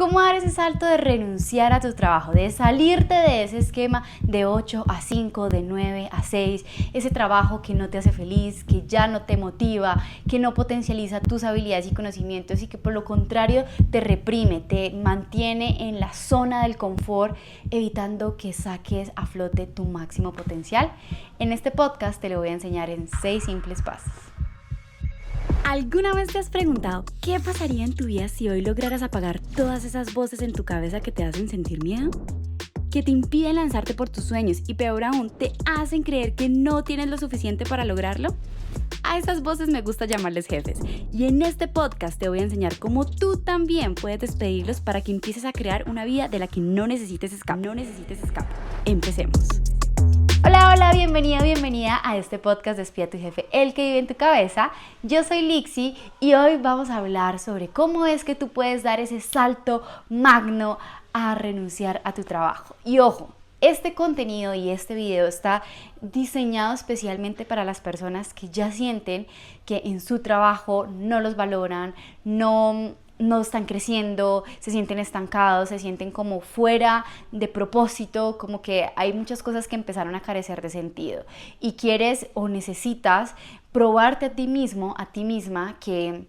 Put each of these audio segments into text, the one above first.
cómo dar ese salto de renunciar a tu trabajo, de salirte de ese esquema de 8 a 5, de 9 a 6, ese trabajo que no te hace feliz, que ya no te motiva, que no potencializa tus habilidades y conocimientos y que por lo contrario te reprime, te mantiene en la zona del confort, evitando que saques a flote tu máximo potencial. En este podcast te lo voy a enseñar en 6 simples pasos. ¿Alguna vez te has preguntado qué pasaría en tu vida si hoy lograras apagar todas esas voces en tu cabeza que te hacen sentir miedo? Que te impiden lanzarte por tus sueños y peor aún, te hacen creer que no tienes lo suficiente para lograrlo. A esas voces me gusta llamarles jefes, y en este podcast te voy a enseñar cómo tú también puedes despedirlos para que empieces a crear una vida de la que no necesites escape. Empecemos. Hola, bienvenida a este podcast Despide a tu jefe, el que vive en tu cabeza. Yo soy Lixi y hoy vamos a hablar sobre cómo es que tú puedes dar ese salto magno a renunciar a tu trabajo. Y ojo, este contenido y este video está diseñado especialmente para las personas que ya sienten que en su trabajo no los valoran, no están creciendo, se sienten estancados, se sienten como fuera de propósito, como que hay muchas cosas que empezaron a carecer de sentido y quieres o necesitas probarte a ti mismo, a ti misma, que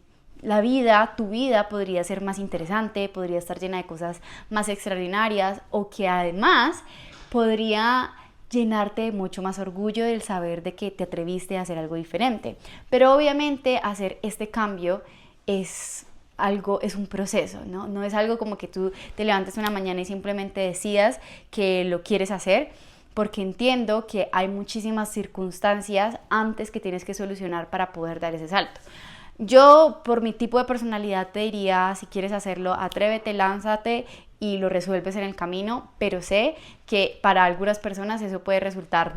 tu vida podría ser más interesante, podría estar llena de cosas más extraordinarias o que además podría llenarte de mucho más orgullo del saber de que te atreviste a hacer algo diferente. Pero obviamente hacer este cambio es un proceso, ¿no? No es algo como que tú te levantes una mañana y simplemente decidas que lo quieres hacer, porque entiendo que hay muchísimas circunstancias antes que tienes que solucionar para poder dar ese salto. Yo, por mi tipo de personalidad, te diría, si quieres hacerlo, atrévete, lánzate y lo resuelves en el camino, pero sé que para algunas personas eso puede resultar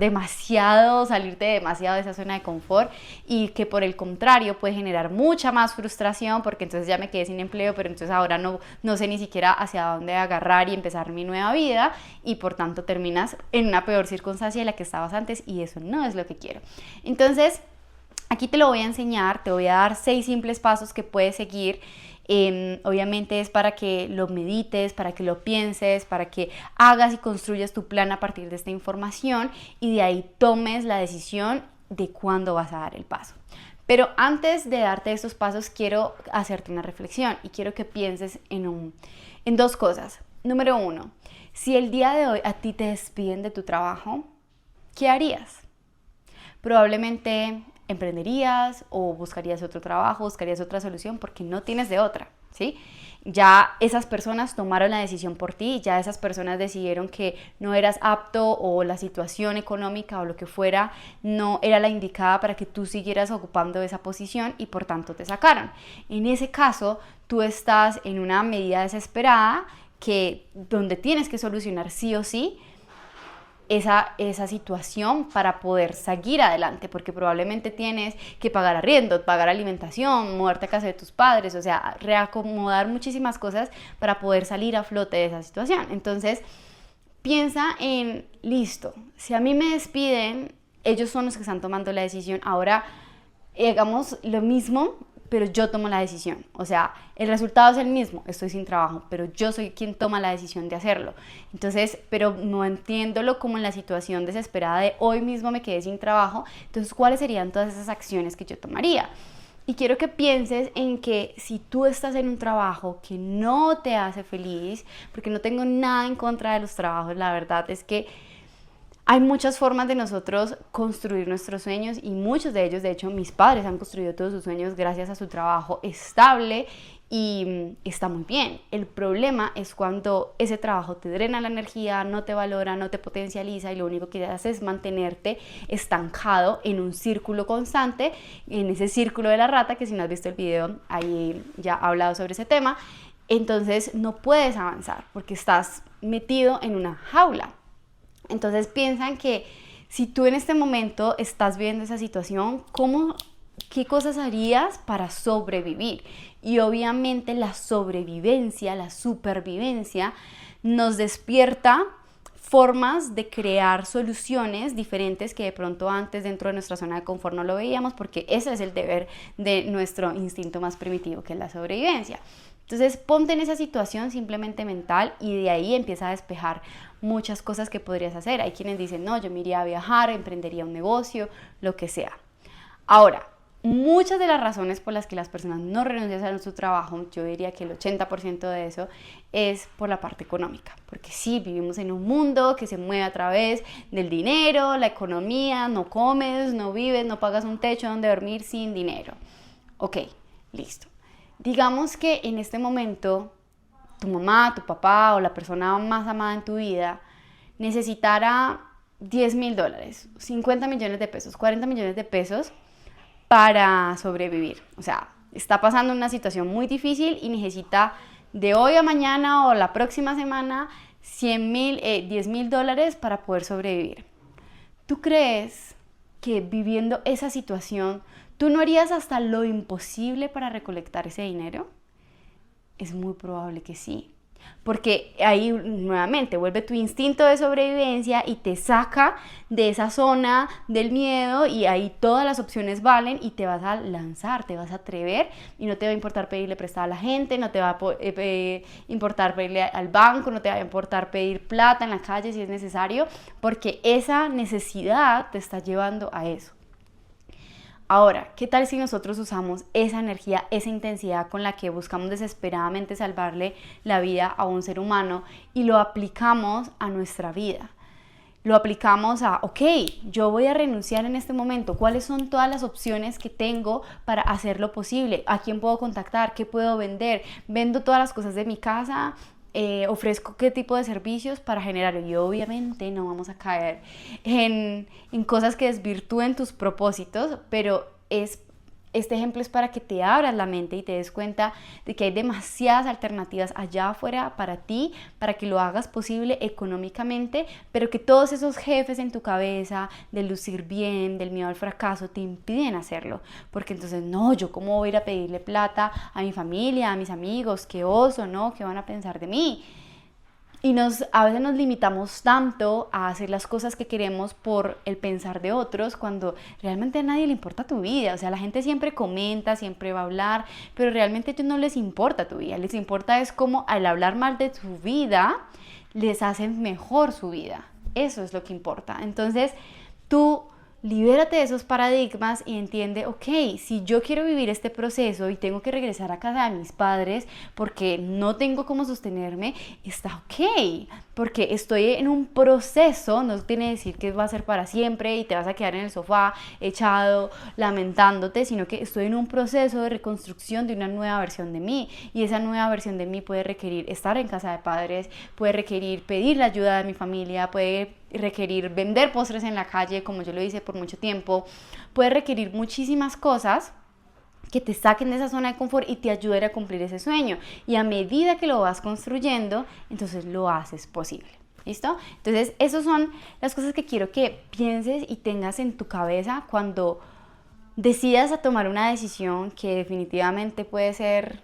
salirte demasiado de esa zona de confort y que por el contrario puede generar mucha más frustración porque entonces ya me quedé sin empleo, pero entonces ahora no sé ni siquiera hacia dónde agarrar y empezar mi nueva vida y por tanto terminas en una peor circunstancia de la que estabas antes y eso no es lo que quiero. Entonces, aquí te lo voy a enseñar, te voy a dar 6 simples pasos que puedes seguir. Obviamente es para que lo medites, para que lo pienses, para que hagas y construyas tu plan a partir de esta información y de ahí tomes la decisión de cuándo vas a dar el paso. Pero antes de darte estos pasos quiero hacerte una reflexión y quiero que pienses en 2 cosas. Número 1, si el día de hoy a ti te despiden de tu trabajo, ¿qué harías? Probablemente emprenderías o buscarías otro trabajo, buscarías otra solución porque no tienes de otra, ¿sí? Ya esas personas tomaron la decisión por ti, ya esas personas decidieron que no eras apto o la situación económica o lo que fuera no era la indicada para que tú siguieras ocupando esa posición y por tanto te sacaron. En ese caso, tú estás en una medida desesperada donde tienes que solucionar sí o sí esa situación para poder seguir adelante, porque probablemente tienes que pagar arriendo, pagar alimentación, mudarte a casa de tus padres, o sea, reacomodar muchísimas cosas para poder salir a flote de esa situación. Entonces, piensa en, listo, si a mí me despiden, ellos son los que están tomando la decisión, ahora hagamos lo mismo, pero yo tomo la decisión, o sea, el resultado es el mismo, estoy sin trabajo, pero yo soy quien toma la decisión de hacerlo. Entonces, pero no entiéndolo como en la situación desesperada de hoy mismo me quedé sin trabajo, entonces, ¿cuáles serían todas esas acciones que yo tomaría? Y quiero que pienses en que si tú estás en un trabajo que no te hace feliz, porque no tengo nada en contra de los trabajos, la verdad es que hay muchas formas de nosotros construir nuestros sueños y muchos de ellos, de hecho, mis padres han construido todos sus sueños gracias a su trabajo estable y está muy bien. El problema es cuando ese trabajo te drena la energía, no te valora, no te potencializa y lo único que hace es mantenerte estancado en un círculo constante, en ese círculo de la rata, que si no has visto el video, ahí ya he hablado sobre ese tema. Entonces no puedes avanzar porque estás metido en una jaula. Entonces piensan que si tú en este momento estás viviendo esa situación, ¿qué cosas harías para sobrevivir? Y obviamente la sobrevivencia, la supervivencia nos despierta formas de crear soluciones diferentes que de pronto antes dentro de nuestra zona de confort no lo veíamos, porque ese es el deber de nuestro instinto más primitivo, que es la sobrevivencia. Entonces ponte en esa situación simplemente mental y de ahí empieza a despejar muchas cosas que podrías hacer. Hay quienes dicen, no, yo me iría a viajar, emprendería un negocio, lo que sea. Ahora, muchas de las razones por las que las personas no renuncian a su trabajo, yo diría que el 80% de eso es por la parte económica, porque sí, vivimos en un mundo que se mueve a través del dinero, la economía, no comes, no vives, no pagas un techo donde dormir sin dinero. Ok, listo. Digamos que en este momento tu mamá, tu papá o la persona más amada en tu vida necesitara $10,000, 50 millones de pesos, 40 millones de pesos para sobrevivir. O sea, está pasando una situación muy difícil y necesita de hoy a mañana o la próxima semana $10,000 para poder sobrevivir. ¿Tú crees que viviendo esa situación tú no harías hasta lo imposible para recolectar ese dinero? Es muy probable que sí. Porque ahí nuevamente vuelve tu instinto de sobrevivencia y te saca de esa zona del miedo y ahí todas las opciones valen y te vas a lanzar, te vas a atrever y no te va a importar pedirle prestada a la gente, no te va a importar pedirle al banco, no te va a importar pedir plata en la calle si es necesario, porque esa necesidad te está llevando a eso. Ahora, ¿qué tal si nosotros usamos esa energía, esa intensidad con la que buscamos desesperadamente salvarle la vida a un ser humano y lo aplicamos a nuestra vida? Lo aplicamos a, ok, yo voy a renunciar en este momento. ¿Cuáles son todas las opciones que tengo para hacerlo posible? ¿A quién puedo contactar? ¿Qué puedo vender? ¿Vendo todas las cosas de mi casa? Ofrezco qué tipo de servicios para generar, y obviamente no vamos a caer en cosas que desvirtúen tus propósitos, pero este ejemplo es para que te abras la mente y te des cuenta de que hay demasiadas alternativas allá afuera para ti, para que lo hagas posible económicamente, pero que todos esos jefes en tu cabeza del lucir bien, del miedo al fracaso, te impiden hacerlo. Porque entonces, no, yo cómo voy a ir a pedirle plata a mi familia, a mis amigos, qué oso, ¿no? ¿Qué van a pensar de mí? Y a veces nos limitamos tanto a hacer las cosas que queremos por el pensar de otros, cuando realmente a nadie le importa tu vida. O sea, la gente siempre comenta, siempre va a hablar, pero realmente a ellos no les importa tu vida. Les importa es cómo al hablar mal de tu vida, les hacen mejor su vida. Eso es lo que importa. Entonces, tú libérate de esos paradigmas y entiende, ok, si yo quiero vivir este proceso y tengo que regresar a casa de mis padres porque no tengo cómo sostenerme, está ok, porque estoy en un proceso, no tiene que decir que va a ser para siempre y te vas a quedar en el sofá echado, lamentándote, sino que estoy en un proceso de reconstrucción de una nueva versión de mí, y esa nueva versión de mí puede requerir estar en casa de padres, puede requerir pedir la ayuda de mi familia, puede requerir vender postres en la calle como yo lo hice por mucho tiempo, puede requerir muchísimas cosas que te saquen de esa zona de confort y te ayuden a cumplir ese sueño, y a medida que lo vas construyendo, entonces lo haces posible. ¿Listo? Entonces esas son las cosas que quiero que pienses y tengas en tu cabeza cuando decidas a tomar una decisión que definitivamente puede ser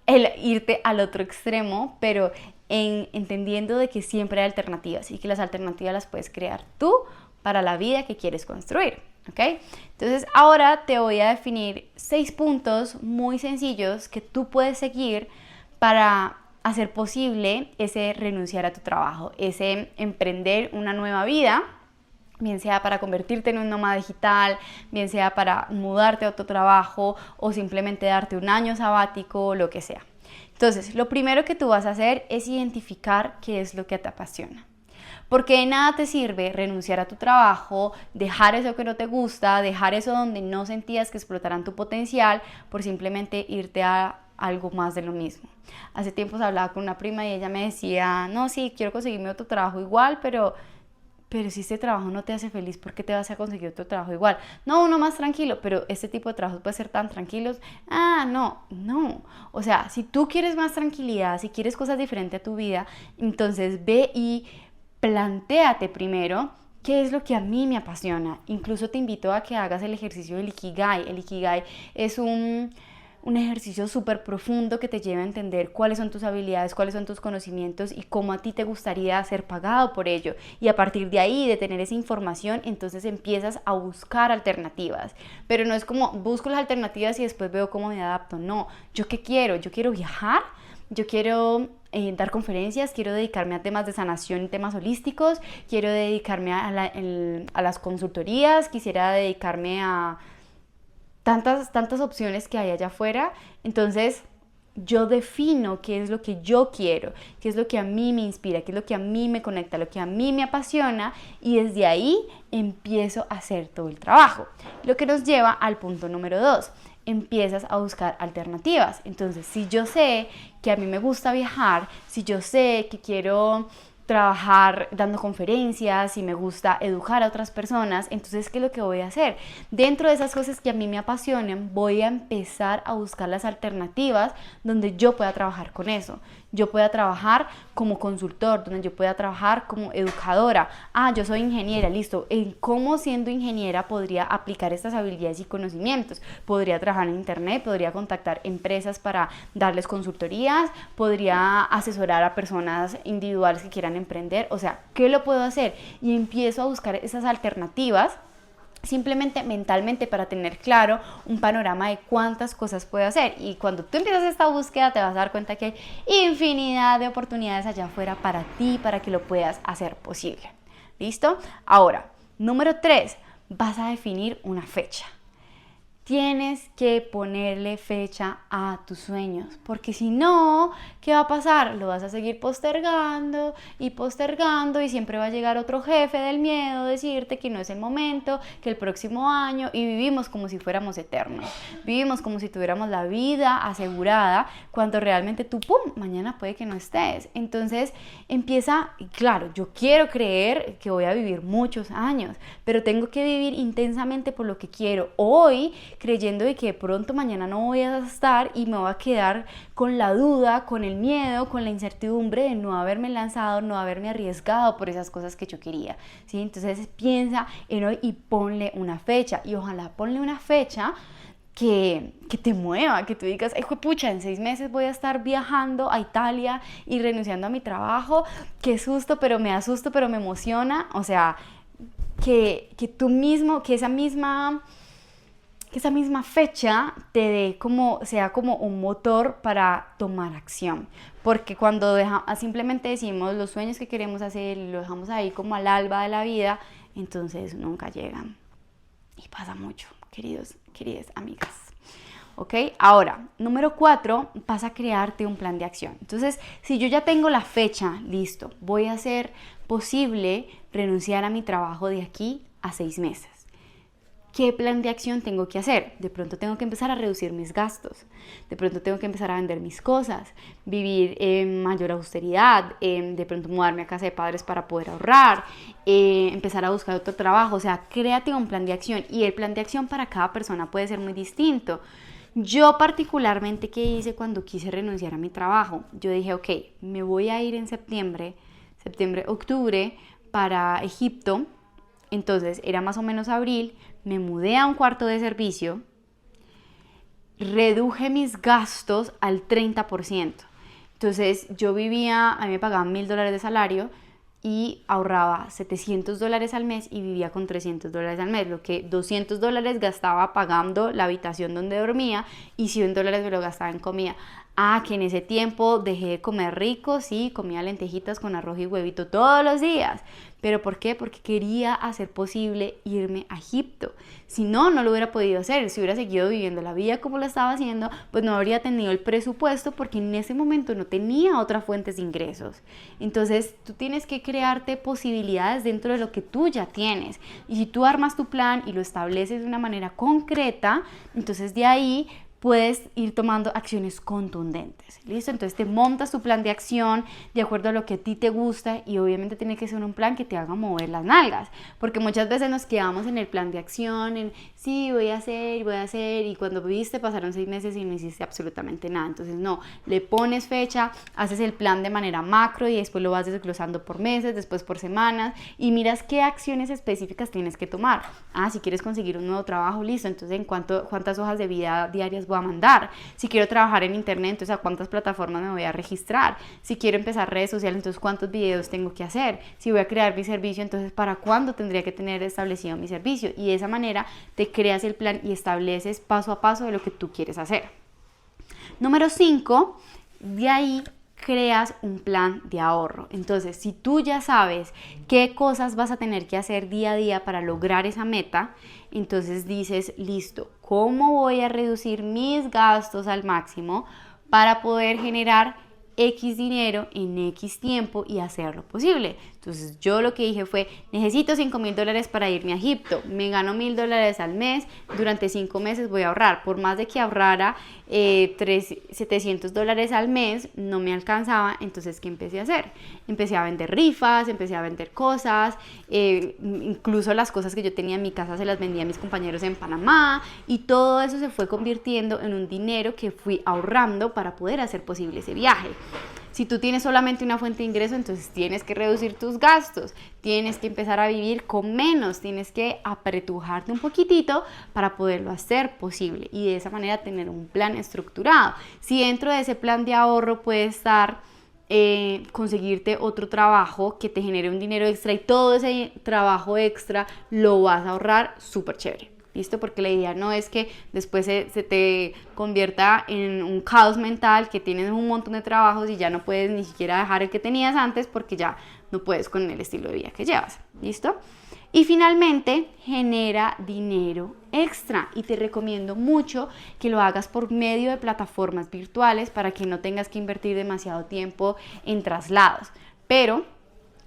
el irte al otro extremo, pero entendiendo de que siempre hay alternativas y que las alternativas las puedes crear tú para la vida que quieres construir, ¿ok? Entonces ahora te voy a definir 6 puntos muy sencillos que tú puedes seguir para hacer posible ese renunciar a tu trabajo, ese emprender una nueva vida, bien sea para convertirte en un nómada digital, bien sea para mudarte a otro trabajo o simplemente darte un año sabático, lo que sea. Entonces, lo primero que tú vas a hacer es identificar qué es lo que te apasiona. Porque de nada te sirve renunciar a tu trabajo, dejar eso que no te gusta, dejar eso donde no sentías que explotaran tu potencial por simplemente irte a algo más de lo mismo. Hace tiempo hablaba con una prima y ella me decía, no, sí, quiero conseguirme otro trabajo igual, pero si este trabajo no te hace feliz, ¿por qué te vas a conseguir otro trabajo igual? No, uno más tranquilo, pero este tipo de trabajos puede ser tan tranquilos. No. O sea, si tú quieres más tranquilidad, si quieres cosas diferentes a tu vida, entonces ve y plantéate primero qué es lo que a mí me apasiona. Incluso te invito a que hagas el ejercicio del Ikigai. El Ikigai es un un ejercicio súper profundo que te lleve a entender cuáles son tus habilidades, cuáles son tus conocimientos y cómo a ti te gustaría ser pagado por ello. Y a partir de ahí, de tener esa información, entonces empiezas a buscar alternativas. Pero no es como busco las alternativas y después veo cómo me adapto. No, ¿yo qué quiero? Yo quiero viajar, yo quiero dar conferencias, quiero dedicarme a temas de sanación y temas holísticos, quiero dedicarme a las consultorías, quisiera dedicarme a tantas opciones que hay allá afuera. Entonces yo defino qué es lo que yo quiero, qué es lo que a mí me inspira, qué es lo que a mí me conecta, lo que a mí me apasiona, y desde ahí empiezo a hacer todo el trabajo. Lo que nos lleva al punto número 2. Empiezas a buscar alternativas. Entonces, si yo sé que a mí me gusta viajar, si yo sé que quiero trabajar dando conferencias, si me gusta educar a otras personas, entonces, ¿qué es lo que voy a hacer? Dentro de esas cosas que a mí me apasionan, voy a empezar a buscar las alternativas donde yo pueda trabajar con eso. Yo pueda trabajar como consultor, donde yo pueda trabajar como educadora. Yo soy ingeniera, listo. ¿En cómo siendo ingeniera podría aplicar estas habilidades y conocimientos? Podría trabajar en internet, podría contactar empresas para darles consultorías, podría asesorar a personas individuales que quieran emprender. O sea, ¿qué lo puedo hacer? Y empiezo a buscar esas alternativas simplemente mentalmente para tener claro un panorama de cuántas cosas puedo hacer. Y cuando tú empiezas esta búsqueda te vas a dar cuenta que hay infinidad de oportunidades allá afuera para ti, para que lo puedas hacer posible. ¿Listo? Ahora, número 3, vas a definir una fecha. Tienes que ponerle fecha a tus sueños, porque si no, ¿qué va a pasar? Lo vas a seguir postergando y siempre va a llegar otro jefe del miedo a decirte que no es el momento, que el próximo año, y vivimos como si fuéramos eternos. Vivimos como si tuviéramos la vida asegurada, cuando realmente tú, ¡pum!, mañana puede que no estés. Entonces empieza, y claro, yo quiero creer que voy a vivir muchos años, pero tengo que vivir intensamente por lo que quiero hoy, creyendo de que pronto mañana no voy a estar y me voy a quedar con la duda, con el miedo, con la incertidumbre de no haberme lanzado, no haberme arriesgado por esas cosas que yo quería, ¿sí? Entonces piensa en hoy y ponle una fecha, y ojalá ponle una fecha que te mueva, que tú digas, ay, pucha, en 6 meses voy a estar viajando a Italia y renunciando a mi trabajo, qué susto, pero me asusto, pero me emociona. O sea, que tú mismo, que esa misma fecha te dé sea como un motor para tomar acción. Porque cuando simplemente decimos los sueños que queremos hacer y lo dejamos ahí como al alba de la vida, entonces nunca llegan. Y pasa mucho, queridas amigas. ¿Ok? Ahora, número 4, vas a crearte un plan de acción. Entonces, si yo ya tengo la fecha, listo, voy a hacer posible renunciar a mi trabajo de aquí a 6 meses. ¿Qué plan de acción tengo que hacer? De pronto tengo que empezar a reducir mis gastos, de pronto tengo que empezar a vender mis cosas, vivir en mayor austeridad, de pronto mudarme a casa de padres para poder ahorrar, empezar a buscar otro trabajo. O sea, créate un plan de acción, y el plan de acción para cada persona puede ser muy distinto. Yo particularmente, ¿qué hice cuando quise renunciar a mi trabajo? Yo dije, ok, me voy a ir en septiembre, octubre para Egipto. Entonces era más o menos abril, me mudé a un cuarto de servicio, reduje mis gastos al 30%. Entonces yo vivía, a mí me pagaban $1,000 de salario y ahorraba $700 al mes y vivía con $300 al mes, lo que $200 gastaba pagando la habitación donde dormía y $100 me lo gastaba en comida. Que en ese tiempo dejé de comer rico, sí, comía lentejitas con arroz y huevito todos los días. ¿Pero por qué? Porque quería hacer posible irme a Egipto. Si no, no lo hubiera podido hacer. Si hubiera seguido viviendo la vida como lo estaba haciendo, pues no habría tenido el presupuesto, porque en ese momento no tenía otras fuentes de ingresos. Entonces, tú tienes que crearte posibilidades dentro de lo que tú ya tienes. Y si tú armas tu plan y lo estableces de una manera concreta, entonces de ahí puedes ir tomando acciones contundentes, ¿listo? Entonces te montas tu plan de acción de acuerdo a lo que a ti te gusta, y obviamente tiene que ser un plan que te haga mover las nalgas, porque muchas veces nos quedamos en el plan de acción, en sí, voy a hacer, y cuando viste pasaron 6 meses y no hiciste absolutamente nada. Entonces no, le pones fecha, haces el plan de manera macro y después lo vas desglosando por meses, después por semanas, y miras qué acciones específicas tienes que tomar. Si quieres conseguir un nuevo trabajo, listo, entonces ¿cuántas hojas de vida diarias voy a mandar? Si quiero trabajar en internet, entonces ¿a cuántas plataformas me voy a registrar? Si quiero empezar redes sociales, entonces ¿cuántos videos tengo que hacer? Si voy a crear mi servicio, entonces ¿para cuándo tendría que tener establecido mi servicio? Y de esa manera te creas el plan y estableces paso a paso de lo que tú quieres hacer. Número 5, de ahí creas un plan de ahorro. Entonces, si tú ya sabes qué cosas vas a tener que hacer día a día para lograr esa meta, entonces dices, listo, ¿cómo voy a reducir mis gastos al máximo para poder generar X dinero en X tiempo y hacerlo posible? Entonces yo lo que dije fue, necesito $5,000 para irme a Egipto, me gano $1,000 al mes, durante 5 meses voy a ahorrar. Por más de que ahorrara $700 al mes, no me alcanzaba. Entonces, ¿qué empecé a hacer? Empecé a vender rifas, empecé a vender cosas, incluso las cosas que yo tenía en mi casa se las vendía a mis compañeros en Panamá, y todo eso se fue convirtiendo en un dinero que fui ahorrando para poder hacer posible ese viaje. Si tú tienes solamente una fuente de ingreso, entonces tienes que reducir tus gastos, tienes que empezar a vivir con menos, tienes que apretujarte un poquitito para poderlo hacer posible y de esa manera tener un plan estructurado. Si dentro de ese plan de ahorro puede estar conseguirte otro trabajo que te genere un dinero extra y todo ese trabajo extra lo vas a ahorrar, súper chévere. ¿Listo? Porque la idea no es que después se te convierta en un caos mental, que tienes un montón de trabajos y ya no puedes ni siquiera dejar el que tenías antes porque ya no puedes con el estilo de vida que llevas. ¿Listo? Y finalmente, genera dinero extra y te recomiendo mucho que lo hagas por medio de plataformas virtuales para que no tengas que invertir demasiado tiempo en traslados. Pero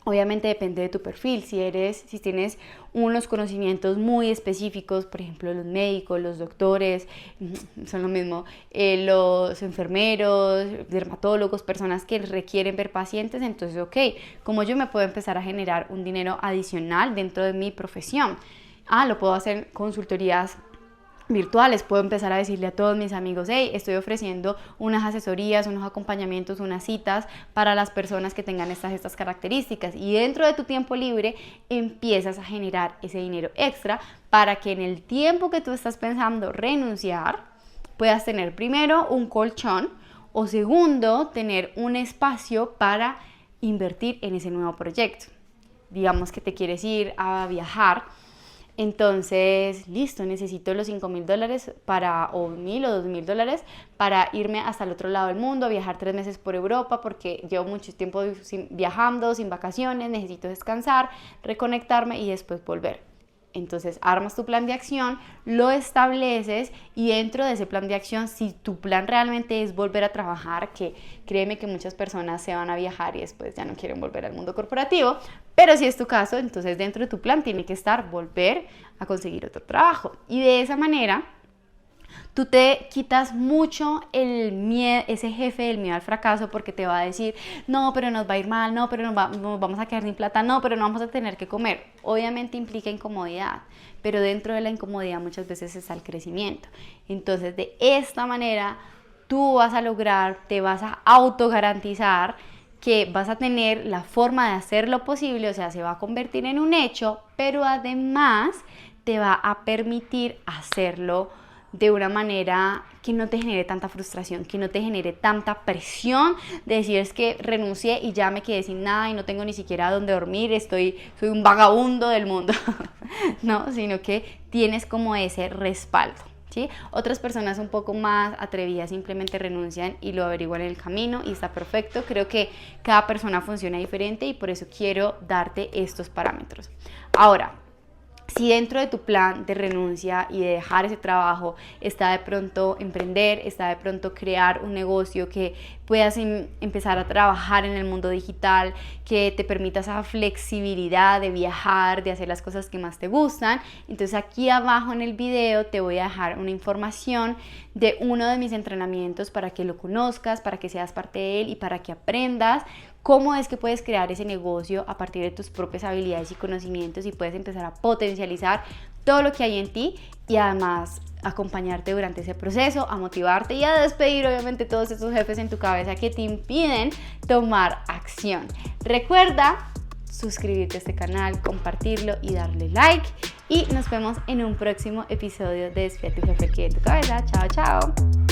obviamente depende de tu perfil. Si tienes unos conocimientos muy específicos, por ejemplo los médicos, los doctores, son lo mismo, los enfermeros, dermatólogos, personas que requieren ver pacientes, entonces ok, como yo me puedo empezar a generar un dinero adicional dentro de mi profesión. Lo puedo hacer consultorías virtuales, puedo empezar a decirle a todos mis amigos, hey, estoy ofreciendo unas asesorías, unos acompañamientos, unas citas para las personas que tengan estas características, y dentro de tu tiempo libre empiezas a generar ese dinero extra para que en el tiempo que tú estás pensando renunciar puedas tener primero un colchón o segundo tener un espacio para invertir en ese nuevo proyecto. Digamos que te quieres ir a viajar. Entonces, listo, necesito los $5,000 o $1,000 o $2,000 para irme hasta el otro lado del mundo, viajar 3 meses por Europa porque llevo mucho tiempo viajando, sin vacaciones, necesito descansar, reconectarme y después volver. Entonces armas tu plan de acción, lo estableces y dentro de ese plan de acción, si tu plan realmente es volver a trabajar, que créeme que muchas personas se van a viajar y después ya no quieren volver al mundo corporativo, pero si es tu caso, entonces dentro de tu plan tiene que estar volver a conseguir otro trabajo. Y de esa manera tú te quitas mucho el miedo, ese jefe del miedo al fracaso, porque te va a decir, no, pero nos va a ir mal, no, pero nos vamos a quedar sin plata, no, pero no vamos a tener que comer. Obviamente implica incomodidad, pero dentro de la incomodidad muchas veces está el crecimiento. Entonces, de esta manera, tú vas a lograr, te vas a autogarantizar que vas a tener la forma de hacerlo posible, o sea, se va a convertir en un hecho, pero además te va a permitir hacerlo de una manera que no te genere tanta frustración, que no te genere tanta presión de decir es que renuncié y ya me quedé sin nada y no tengo ni siquiera dónde dormir, soy un vagabundo del mundo, no, sino que tienes como ese respaldo, ¿sí? Otras personas un poco más atrevidas simplemente renuncian y lo averiguan en el camino y está perfecto. Creo que cada persona funciona diferente y por eso quiero darte estos parámetros. Ahora, si dentro de tu plan de renuncia y de dejar ese trabajo está de pronto emprender, está de pronto crear un negocio que puedas empezar a trabajar en el mundo digital, que te permita esa flexibilidad de viajar, de hacer las cosas que más te gustan, entonces aquí abajo en el video te voy a dejar una información de uno de mis entrenamientos para que lo conozcas, para que seas parte de él y para que aprendas cómo es que puedes crear ese negocio a partir de tus propias habilidades y conocimientos y puedes empezar a potencializar todo lo que hay en ti y además acompañarte durante ese proceso, a motivarte y a despedir obviamente todos esos jefes en tu cabeza que te impiden tomar acción. Recuerda suscribirte a este canal, compartirlo y darle like. y nos vemos en un próximo episodio de Despierta tu jefe que de tu cabeza. Chao, chao.